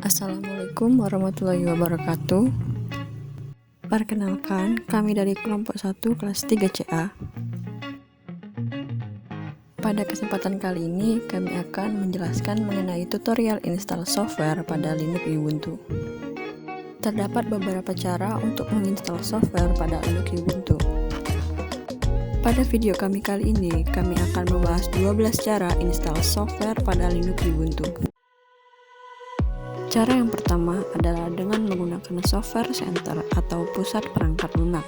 Assalamualaikum warahmatullahi wabarakatuh. Perkenalkan, kami dari kelompok 1 kelas 3CA. Pada kesempatan kali ini, kami akan menjelaskan mengenai tutorial install software pada Linux Ubuntu. Terdapat beberapa cara untuk menginstal software pada Linux Ubuntu. Pada video kami kali ini, kami akan membahas 12 cara install software pada Linux Ubuntu. Cara yang pertama adalah dengan menggunakan software center atau pusat perangkat lunak.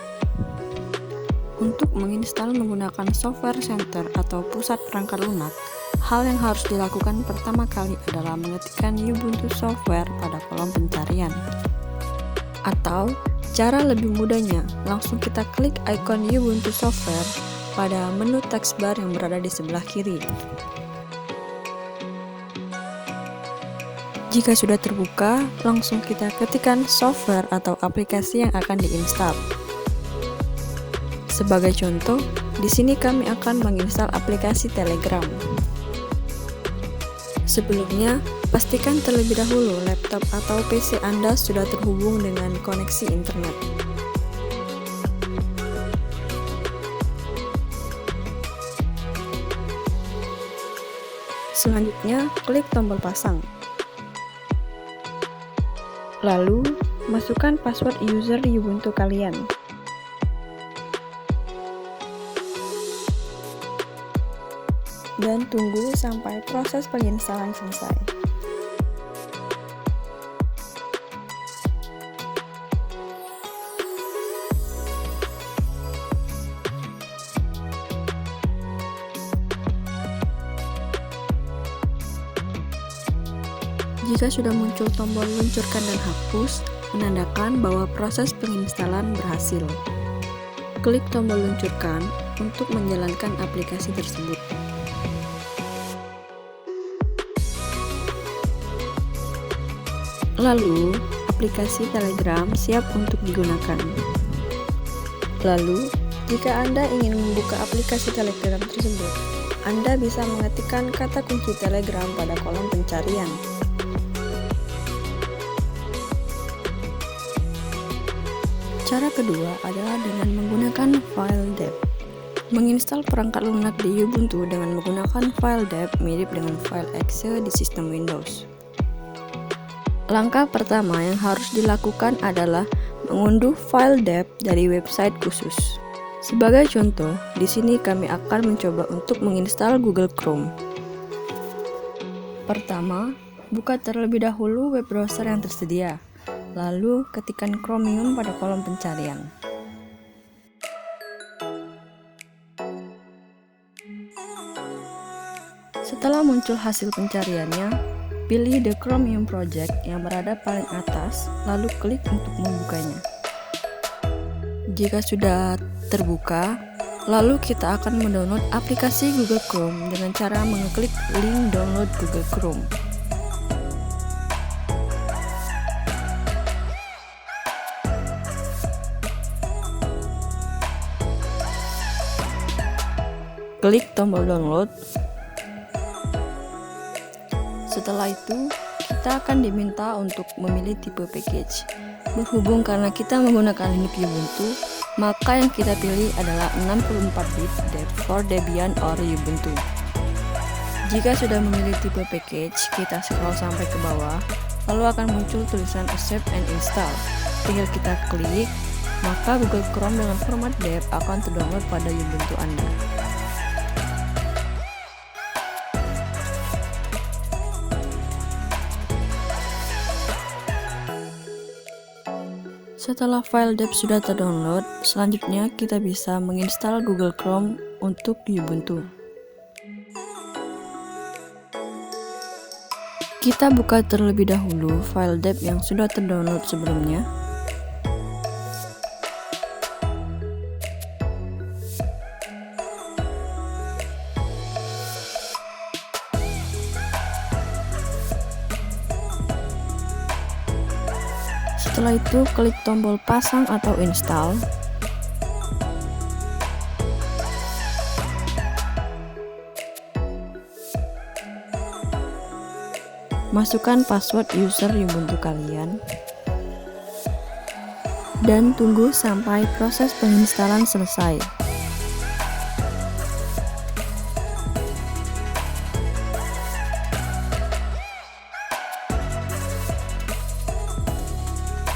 Untuk menginstal menggunakan software center atau pusat perangkat lunak, hal yang harus dilakukan pertama kali adalah mengetikkan Ubuntu software pada kolom pencarian. Atau, cara lebih mudahnya, langsung kita klik ikon Ubuntu software pada menu taskbar yang berada di sebelah kiri. Jika sudah terbuka, langsung kita ketikkan software atau aplikasi yang akan diinstal. Sebagai contoh, di sini kami akan menginstal aplikasi Telegram. Sebelumnya, pastikan terlebih dahulu laptop atau PC Anda sudah terhubung dengan koneksi internet. Selanjutnya, klik tombol pasang. Lalu, masukkan password user Ubuntu kalian. Dan tunggu sampai proses penginstalan selesai. Jika sudah muncul tombol luncurkan dan hapus, menandakan bahwa proses penginstalan berhasil. Klik tombol luncurkan untuk menjalankan aplikasi tersebut. Lalu, aplikasi Telegram siap untuk digunakan. Lalu, jika Anda ingin membuka aplikasi Telegram tersebut, Anda bisa mengetikkan kata kunci Telegram pada kolom pencarian. Cara kedua adalah dengan menggunakan file dev. Menginstal perangkat lunak di Ubuntu dengan menggunakan file dev mirip dengan file exe di sistem Windows. Langkah pertama yang harus dilakukan adalah mengunduh file dev dari website khusus. Sebagai contoh, di sini kami akan mencoba untuk menginstal Google Chrome. Pertama, buka terlebih dahulu web browser yang tersedia. Lalu, ketikkan Chromium pada kolom pencarian. Setelah muncul hasil pencariannya, pilih The Chromium Project yang berada paling atas, lalu klik untuk membukanya. Jika sudah terbuka, lalu kita akan mendownload aplikasi Google Chrome dengan cara mengeklik link download Google Chrome. Klik tombol download. Setelah itu, kita akan diminta untuk memilih tipe package. Berhubung karena kita menggunakan Linux Ubuntu, maka yang kita pilih adalah 64-bit Dev for Debian or Ubuntu. Jika sudah memilih tipe package, kita scroll sampai ke bawah, lalu akan muncul tulisan Accept and Install. Tinggal kita klik, maka Google Chrome dengan format Dev akan terdownload pada Ubuntu Anda. Setelah file dev sudah terdownload, selanjutnya kita bisa menginstal Google Chrome untuk Ubuntu. Kita buka terlebih dahulu file dev yang sudah terdownload sebelumnya. Setelah itu, klik tombol pasang atau install. Masukkan password user Ubuntu kalian dan tunggu sampai proses penginstalan selesai.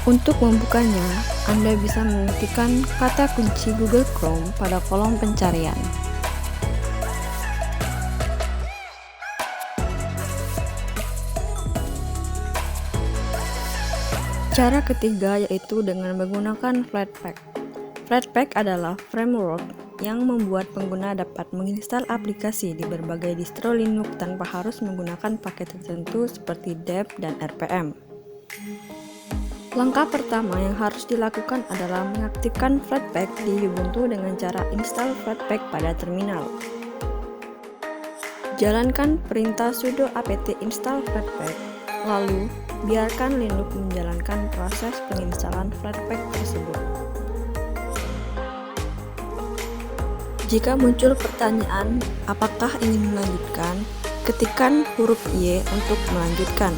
Untuk membukanya, Anda bisa mengetikkan kata kunci Google Chrome pada kolom pencarian. Cara ketiga yaitu dengan menggunakan Flatpak. Flatpak adalah framework yang membuat pengguna dapat menginstal aplikasi di berbagai distro Linux tanpa harus menggunakan paket tertentu seperti deb dan rpm. Langkah pertama yang harus dilakukan adalah mengaktifkan Flatpak di Ubuntu dengan cara install Flatpak pada terminal. Jalankan perintah sudo apt install Flatpak, lalu biarkan Linux menjalankan proses penginstalan Flatpak tersebut. Jika muncul pertanyaan apakah ingin melanjutkan, ketikkan huruf Y untuk melanjutkan.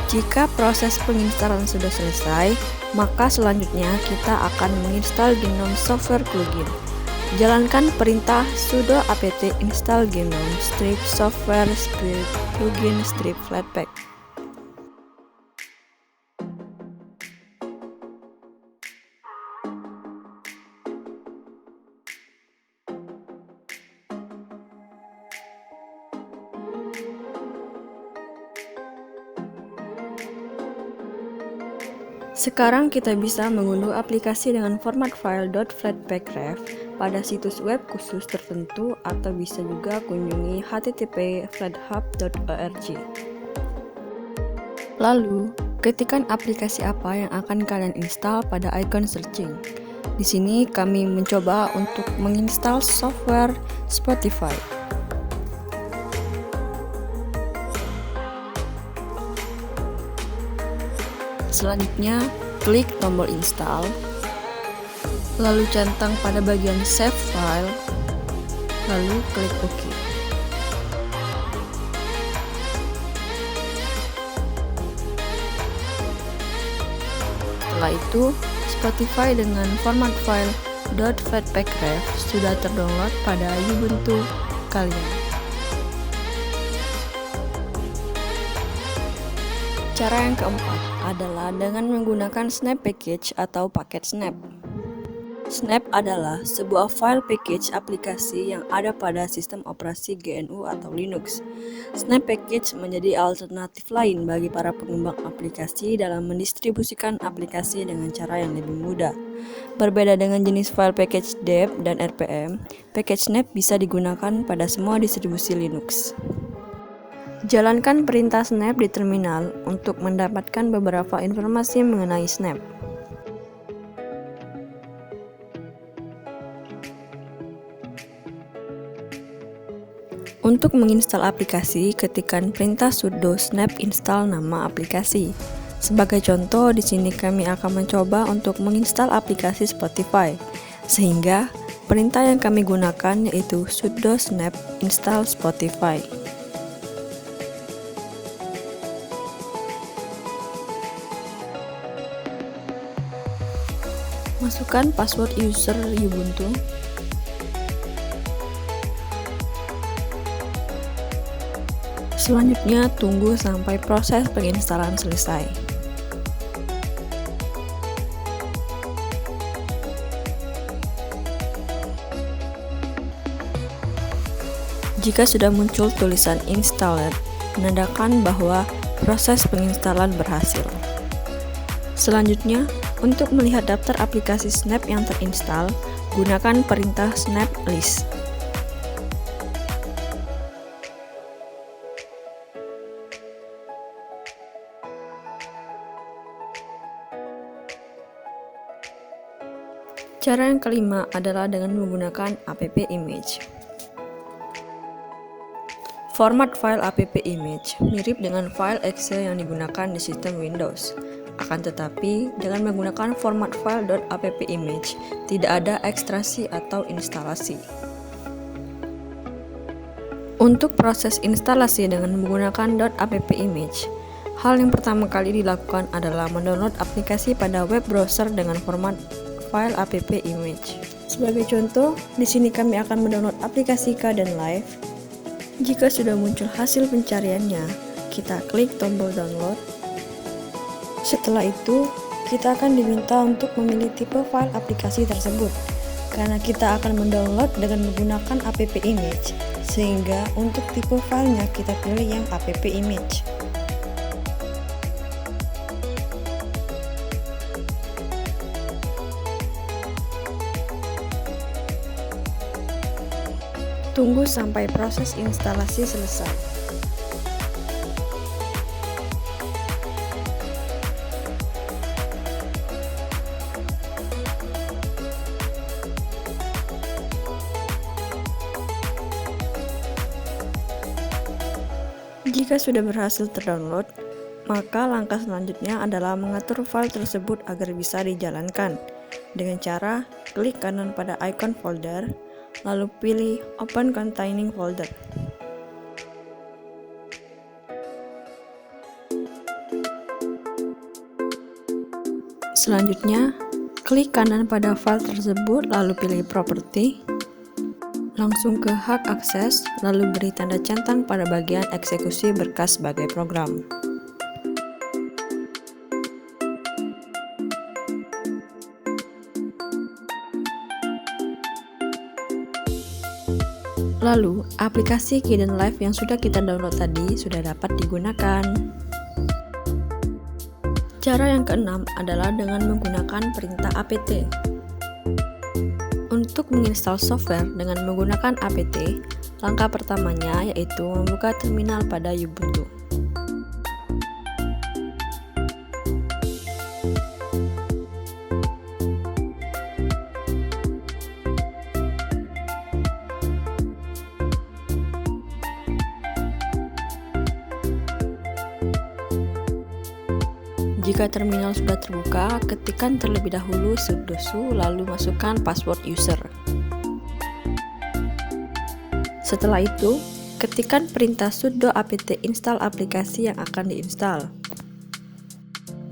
Jika proses penginstalan sudah selesai, maka selanjutnya kita akan menginstal GNOME Software Plugin. Jalankan perintah sudo apt install GNOME strip software strip plugin strip Flatpak. Sekarang kita bisa mengunduh aplikasi dengan format file .flatpakref pada situs web khusus tertentu atau bisa juga kunjungi http://flathub.org. Lalu, ketikkan aplikasi apa yang akan kalian install pada icon searching. Di sini kami mencoba untuk menginstal software Spotify. Selanjutnya, klik tombol install, lalu centang pada bagian save file, lalu klik OK. Setelah itu, Spotify dengan format file .flatpakref sudah terdownload pada Ubuntu kalian. Cara yang keempat adalah dengan menggunakan Snap Package atau paket Snap. Snap adalah sebuah file package aplikasi yang ada pada sistem operasi GNU atau Linux. Snap Package menjadi alternatif lain bagi para pengembang aplikasi dalam mendistribusikan aplikasi dengan cara yang lebih mudah. Berbeda dengan jenis file package deb dan rpm, package Snap bisa digunakan pada semua distribusi Linux. Jalankan perintah snap di terminal untuk mendapatkan beberapa informasi mengenai snap. Untuk menginstal aplikasi, ketikkan perintah sudo snap install nama aplikasi. Sebagai contoh, di sini kami akan mencoba untuk menginstal aplikasi Spotify, sehingga perintah yang kami gunakan yaitu sudo snap install Spotify. Masukkan password user Ubuntu. Selanjutnya, tunggu sampai proses penginstalan selesai. Jika sudah muncul tulisan installed, menandakan bahwa proses penginstalan berhasil. Selanjutnya, untuk melihat daftar aplikasi Snap yang terinstall, gunakan perintah snap list. Cara yang kelima adalah dengan menggunakan app image. Format file app image mirip dengan file Excel yang digunakan di sistem Windows. Akan tetapi, dengan menggunakan format file .app image, tidak ada ekstraksi atau instalasi. Untuk proses instalasi dengan menggunakan .app image, hal yang pertama kali dilakukan adalah mendownload aplikasi pada web browser dengan format file app image. Sebagai contoh, di sini kami akan mendownload aplikasi Kdenlive. Jika sudah muncul hasil pencariannya, kita klik tombol download. Setelah itu, kita akan diminta untuk memilih tipe file aplikasi tersebut, karena kita akan mendownload dengan menggunakan app image, sehingga untuk tipe filenya kita pilih yang app image. Tunggu sampai proses instalasi selesai. Jika sudah berhasil terdownload, maka langkah selanjutnya adalah mengatur file tersebut agar bisa dijalankan dengan cara klik kanan pada icon folder, lalu pilih Open Containing Folder. Selanjutnya, klik kanan pada file tersebut, lalu pilih Property, langsung ke Hak Akses, lalu beri tanda centang pada bagian eksekusi berkas sebagai program. Lalu, aplikasi Kdenlive yang sudah kita download tadi sudah dapat digunakan. Cara yang keenam adalah dengan menggunakan perintah apt. Untuk menginstal software dengan menggunakan apt, langkah pertamanya yaitu membuka terminal pada Ubuntu. Jika terminal sudah terbuka, ketikkan terlebih dahulu sudo su lalu masukkan password user. Setelah itu, ketikkan perintah sudo apt install aplikasi yang akan diinstal.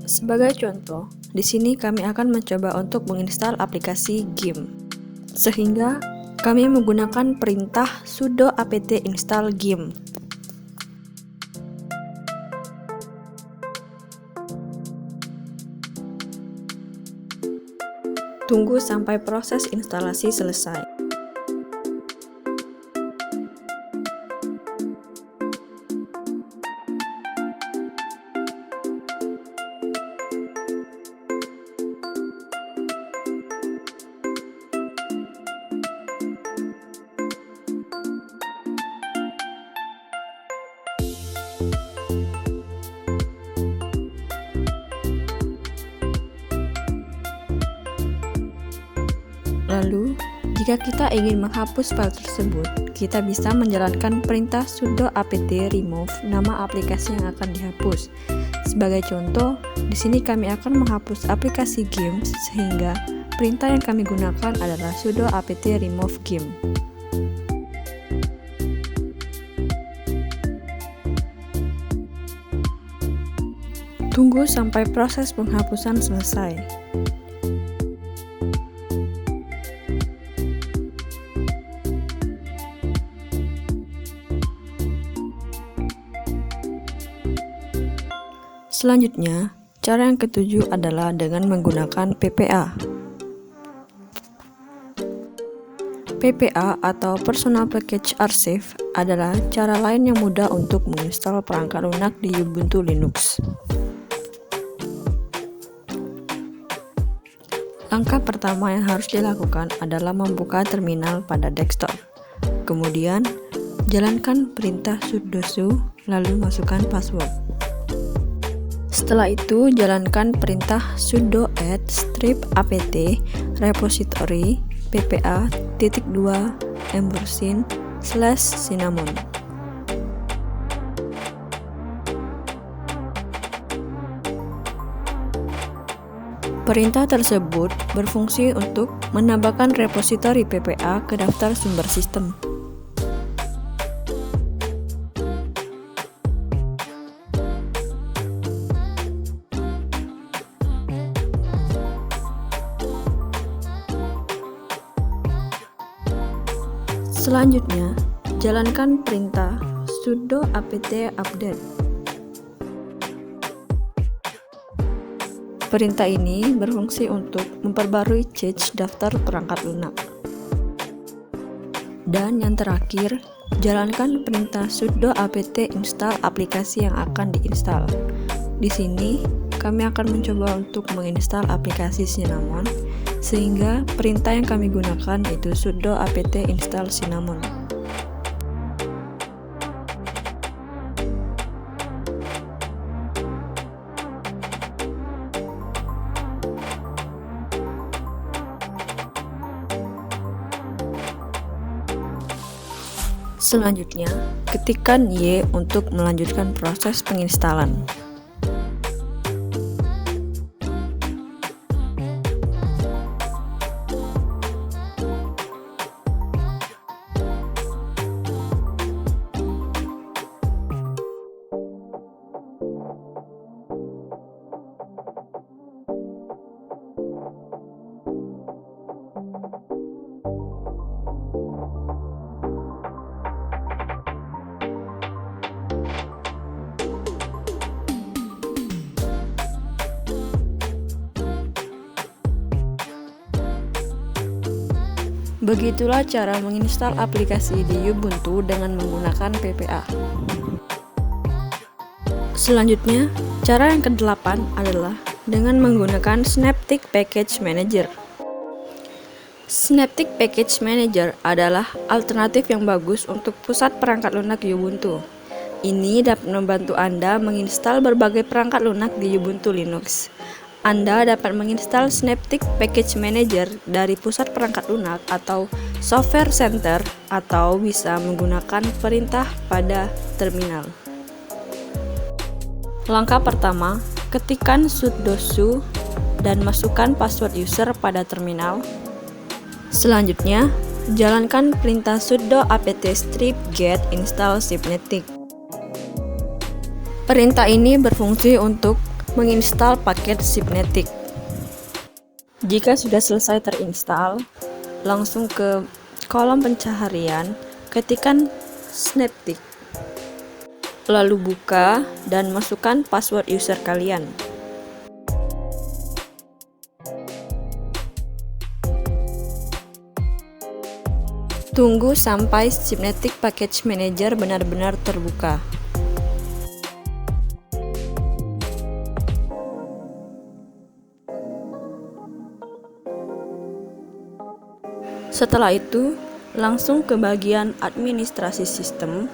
Sebagai contoh, di sini kami akan mencoba untuk menginstal aplikasi GIMP. Sehingga kami menggunakan perintah sudo apt install GIMP. Tunggu sampai proses instalasi selesai. Lalu, jika kita ingin menghapus file tersebut, kita bisa menjalankan perintah sudo apt remove nama aplikasi yang akan dihapus. Sebagai contoh, di sini kami akan menghapus aplikasi GIMP, sehingga perintah yang kami gunakan adalah sudo apt remove GIMP. Tunggu sampai proses penghapusan selesai. Selanjutnya, cara yang ketujuh adalah dengan menggunakan PPA. PPA atau Personal Package Archive adalah cara lain yang mudah untuk menginstal perangkat lunak di Ubuntu Linux. Langkah pertama yang harus dilakukan adalah membuka terminal pada desktop. Kemudian, jalankan perintah sudo su, lalu masukkan password. Setelah itu, jalankan perintah sudo add strip apt repository ppa:2 /cinnamon. Perintah tersebut berfungsi untuk menambahkan repositori PPA ke daftar sumber sistem. Selanjutnya, jalankan perintah sudo apt update. Perintah ini berfungsi untuk memperbarui cache daftar perangkat lunak. Dan yang terakhir, jalankan perintah sudo apt install aplikasi yang akan diinstal. Di sini, kami akan mencoba untuk menginstal aplikasi Cinnamon, sehingga perintah yang kami gunakan yaitu sudo apt install Cinnamon. Selanjutnya, ketikkan Y untuk melanjutkan proses penginstalan. Begitulah cara menginstal aplikasi di Ubuntu dengan menggunakan PPA. Selanjutnya, cara yang ke-8 adalah dengan menggunakan Synaptic Package Manager. Synaptic Package Manager adalah alternatif yang bagus untuk pusat perangkat lunak Ubuntu. Ini dapat membantu Anda menginstal berbagai perangkat lunak di Ubuntu Linux. Anda dapat menginstal Synaptic Package Manager dari pusat perangkat lunak atau Software Center, atau bisa menggunakan perintah pada terminal. Langkah pertama, ketikkan sudo su dan masukkan password user pada terminal. Selanjutnya, jalankan perintah sudo apt strip get install Synaptic. Perintah ini berfungsi untuk menginstal paket Synaptic. Jika sudah selesai terinstall, langsung ke kolom pencaharian, ketikkan Synaptic. Lalu buka dan masukkan password user kalian. Tunggu sampai Synaptic Package Manager benar-benar terbuka. Setelah itu, langsung ke bagian administrasi sistem.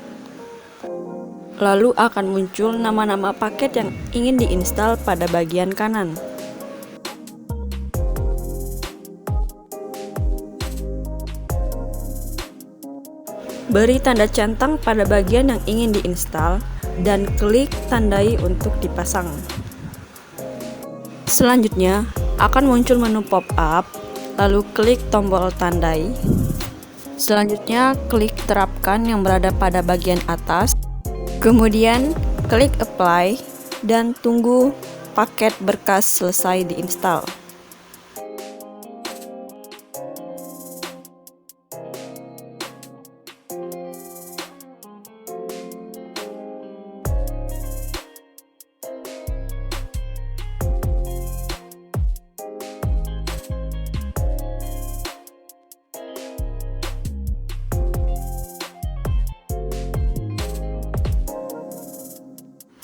Lalu akan muncul nama-nama paket yang ingin diinstal pada bagian kanan. Beri tanda centang pada bagian yang ingin diinstal dan klik tandai untuk dipasang. Selanjutnya, akan muncul menu pop-up. Lalu klik tombol tandai. Selanjutnya klik terapkan yang berada pada bagian atas. Kemudian klik apply dan tunggu paket berkas selesai diinstal.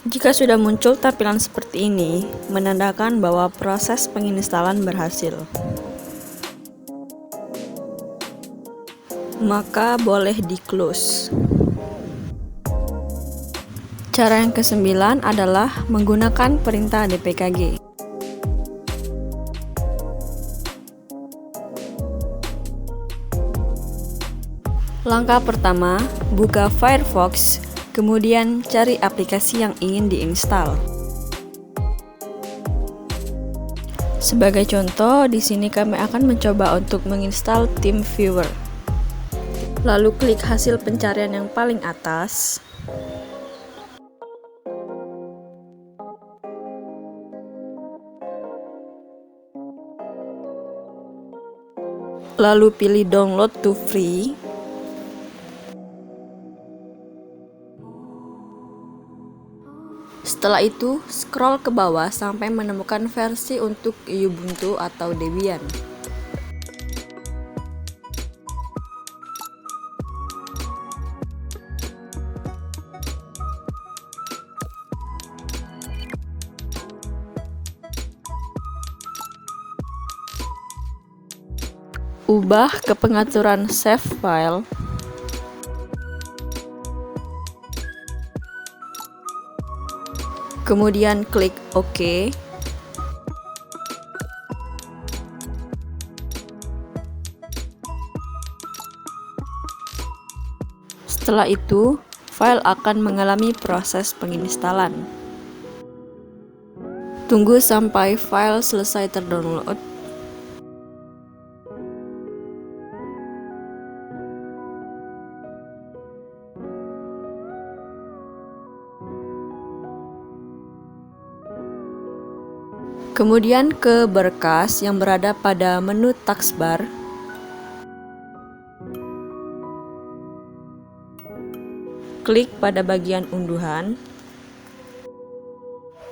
Jika sudah muncul tampilan seperti ini, menandakan bahwa proses penginstalan berhasil. Maka boleh di-close. Cara yang ke-9 adalah menggunakan perintah dpkg. Langkah pertama, buka Firefox. Kemudian cari aplikasi yang ingin diinstal. Sebagai contoh, di sini kami akan mencoba untuk menginstal TeamViewer. Lalu klik hasil pencarian yang paling atas. Lalu pilih download to free. Setelah itu, scroll ke bawah sampai menemukan versi untuk Ubuntu atau Debian. Ubah ke pengaturan save file. Kemudian klik OK. Setelah itu, file akan mengalami proses penginstalan. Tunggu sampai file selesai terdownload. Kemudian ke berkas yang berada pada menu taskbar. Klik pada bagian unduhan.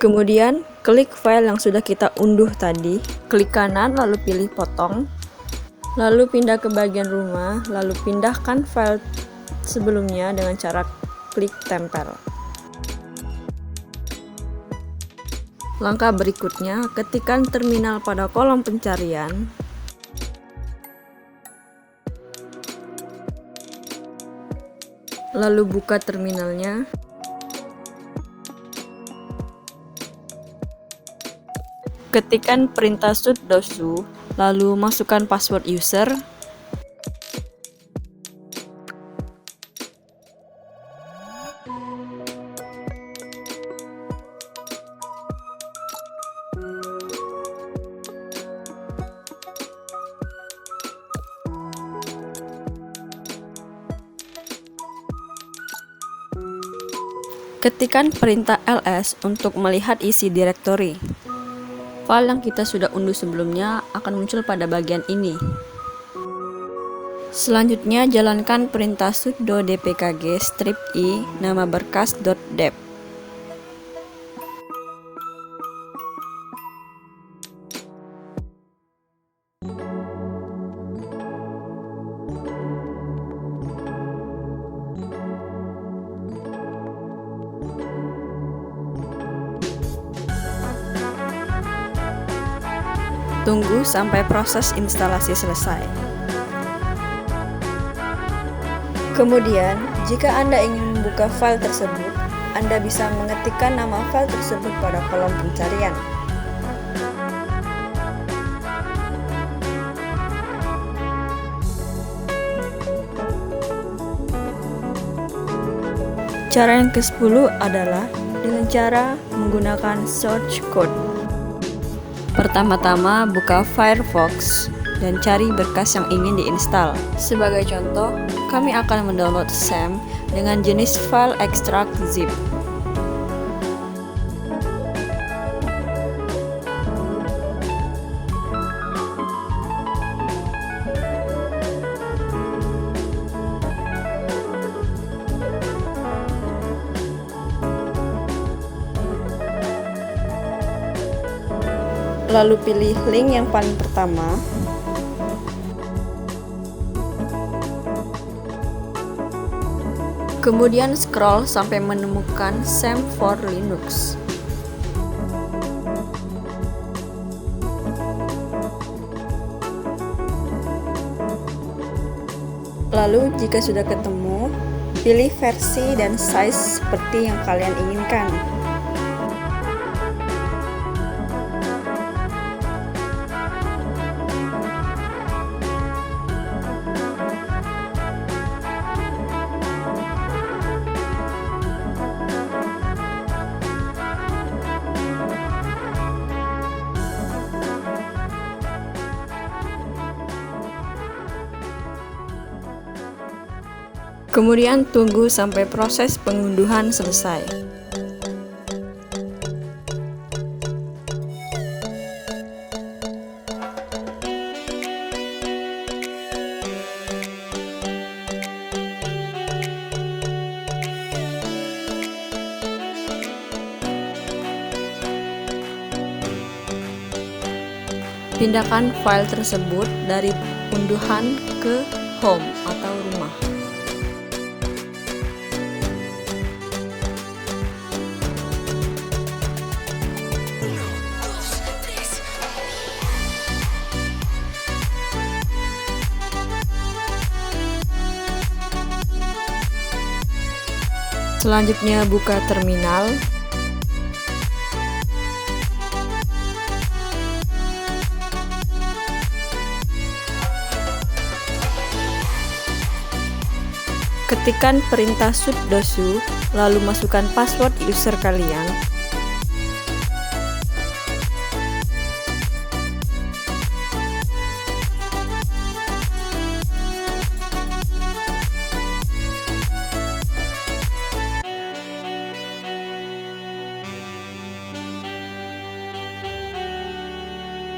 Kemudian klik file yang sudah kita unduh tadi. Klik kanan lalu pilih potong. Lalu pindah ke bagian rumah, lalu pindahkan file sebelumnya dengan cara klik tempel. Langkah berikutnya, ketikkan terminal pada kolom pencarian. Lalu buka terminalnya. Ketikkan perintah sudo, lalu masukkan password user. Ketikkan perintah ls untuk melihat isi direktori. File yang kita sudah unduh sebelumnya akan muncul pada bagian ini. Selanjutnya jalankan perintah sudo dpkg -i nama berkas.deb. Tunggu sampai proses instalasi selesai. Kemudian, jika Anda ingin membuka file tersebut, Anda bisa mengetikkan nama file tersebut pada kolom pencarian. Cara yang ke-10 adalah dengan cara menggunakan search code. Pertama-tama buka Firefox dan cari berkas yang ingin diinstal. Sebagai contoh, kami akan mendownload SAM dengan jenis file extract zip. Lalu pilih link yang paling pertama. Kemudian scroll sampai menemukan SAM for Linux. Lalu jika sudah ketemu, pilih versi dan size seperti yang kalian inginkan. Kemudian tunggu sampai proses pengunduhan selesai. Pindahkan file tersebut dari unduhan ke home atau rumah. Selanjutnya buka terminal. Ketikkan perintah sudo su, lalu masukkan password user kalian.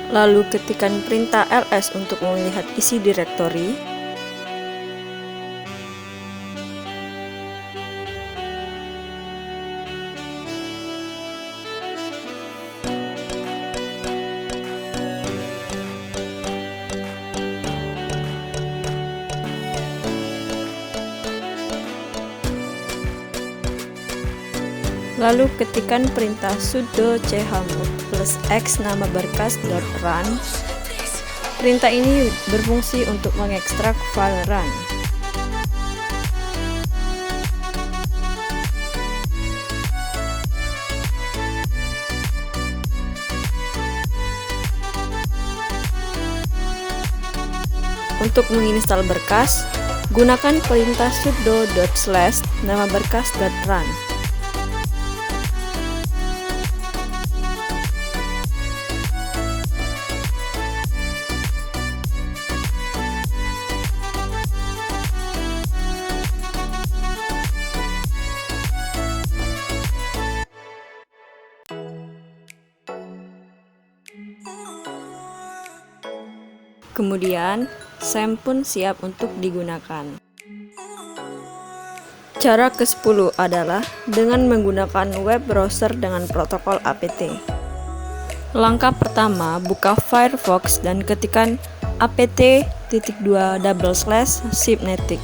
Lalu ketikkan perintah ls untuk melihat isi direktori. Lalu ketikkan perintah sudo chmod plus x nama berkas.run. Perintah ini berfungsi untuk mengekstrak file run. Untuk menginstal berkas, gunakan perintah sudo /nama berkas.run. Kemudian, SAM pun siap untuk digunakan. Cara ke-10 adalah dengan menggunakan web browser dengan protokol apt. Langkah pertama, buka Firefox dan ketikkan apt://cybnetic.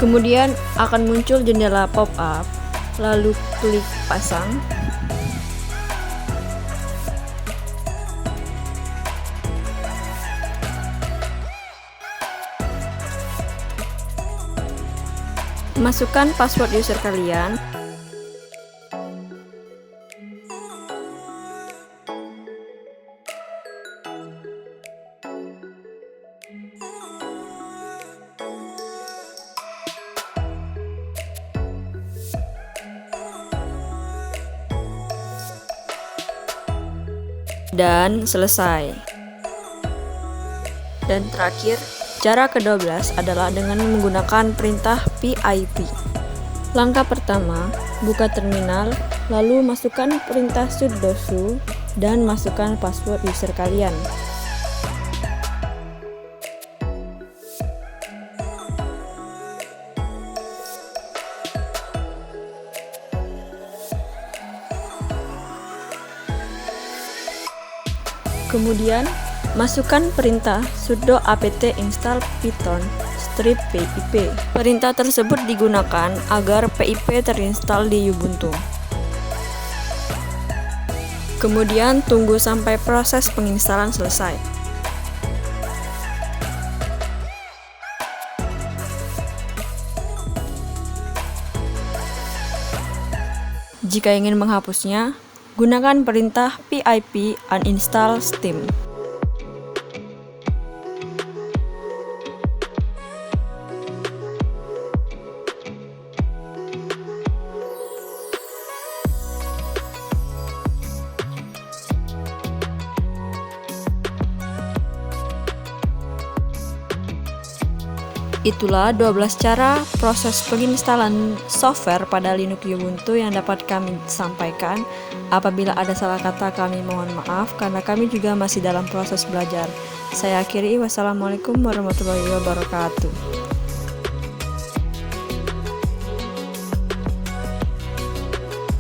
Kemudian akan muncul jendela pop-up, lalu klik pasang. Masukkan password user kalian. Dan selesai. Dan terakhir, cara ke-12 adalah dengan menggunakan perintah pip. Langkah pertama, buka terminal, lalu masukkan perintah sudo su dan masukkan password user kalian. Kemudian, masukkan perintah sudo apt install python strip pip. Perintah tersebut digunakan agar pip terinstall di Ubuntu. Kemudian, tunggu sampai proses penginstalan selesai. Jika ingin menghapusnya, gunakan perintah pip uninstall Steam. Itulah 12 cara proses penginstalan software pada Linux Ubuntu yang dapat kami sampaikan. Apabila ada salah kata, kami mohon maaf karena kami juga masih dalam proses belajar. Saya akhiri, wassalamualaikum warahmatullahi wabarakatuh.